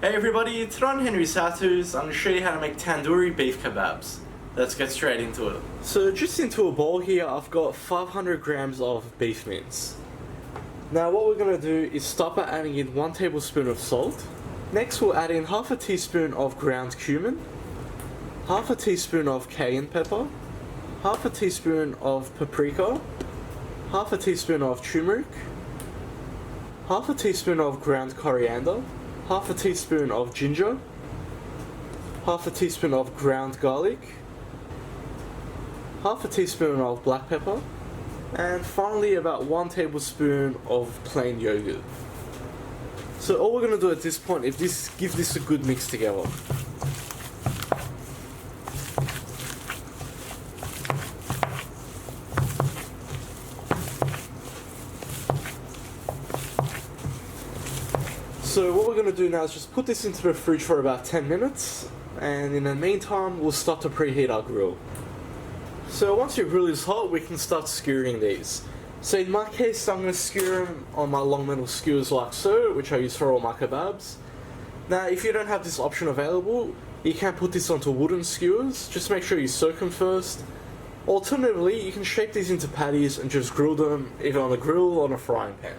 Hey everybody, today on Henry's HowTos, I'm going to show you how to make tandoori beef kebabs. Let's get straight into it. So just into a bowl here, I've got 500 grams of beef mince. Now what we're going to do is start by adding in 1 tablespoon of salt. Next we'll add in half a teaspoon of ground cumin, half a teaspoon of cayenne pepper, half a teaspoon of paprika, half a teaspoon of turmeric, half a teaspoon of ground coriander, half a teaspoon of ginger, half a teaspoon of ground garlic, half a teaspoon of black pepper, and finally about 1 tablespoon of plain yogurt. So all we're going to do at this point is give this a good mix together. So what we're going to do now is just put this into the fridge for about 10 minutes, and in the meantime we'll start to preheat our grill. So once your grill is hot, we can start skewering these. So in my case, I'm going to skewer them on my long metal skewers like so, which I use for all my kebabs. Now if you don't have this option available, you can put this onto wooden skewers. Just make sure you soak them first. Alternatively, you can shape these into patties and just grill them either on a grill or on a frying pan.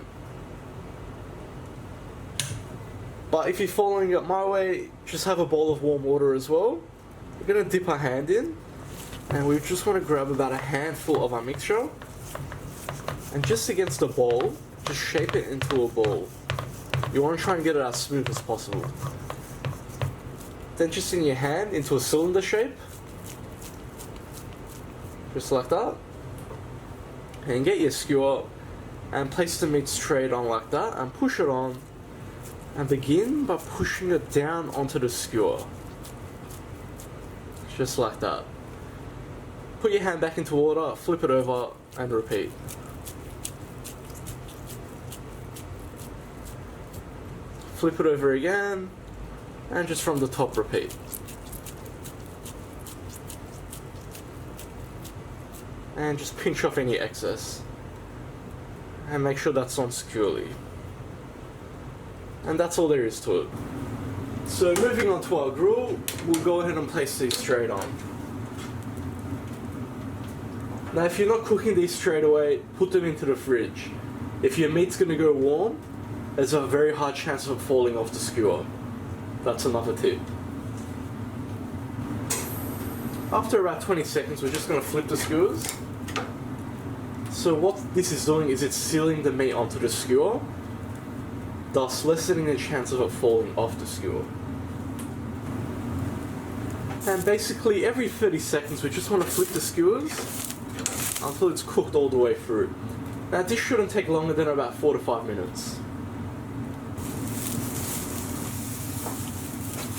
But if you're following it my way, just have a bowl of warm water as well. We're going to dip our hand in, and we just want to grab about a handful of our mixture, and just against the bowl, just shape it into a ball. You want to try and get it as smooth as possible. Then just in your hand, into a cylinder shape, just like that, and get your skewer and place the meat straight on like that, and push it on. And begin by pushing it down onto the skewer. Just like that. Put your hand back into water, flip it over, and repeat. Flip it over again, and just from the top repeat. And just pinch off any excess. And make sure that's on securely. And that's all there is to it. So moving on to our grill, we'll go ahead and place these straight on. Now if you're not cooking these straight away, put them into the fridge. If your meat's going to go warm, there's a very high chance of it falling off the skewer. That's another tip. After about 20 seconds, we're just going to flip the skewers. So what this is doing is it's sealing the meat onto the skewer, thus lessening the chance of it falling off the skewer. And basically every 30 seconds we just want to flip the skewers until it's cooked all the way through. Now this shouldn't take longer than about 4 to 5 minutes.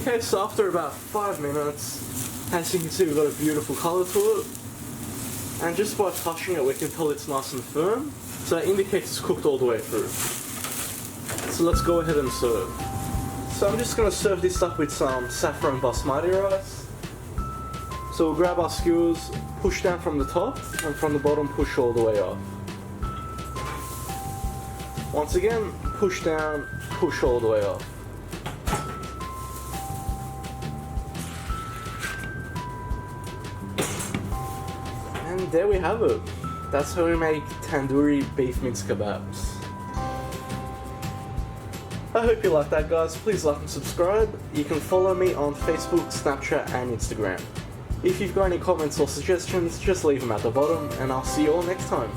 Okay, so after about 5 minutes, as you can see we've got a beautiful colour to it. And just by touching it we can tell it's nice and firm, so that indicates it's cooked all the way through. So let's go ahead and serve. So I'm just going to serve this up with some saffron basmati rice. So we'll grab our skewers, push down from the top, and from the bottom push all the way up. Once again, push down, push all the way up. And there we have it. That's how we make tandoori beef mince kebabs. I hope you like that, guys. Please like and subscribe. You can follow me on Facebook, Snapchat and Instagram. If you've got any comments or suggestions, just leave them at the bottom, and I'll see you all next time.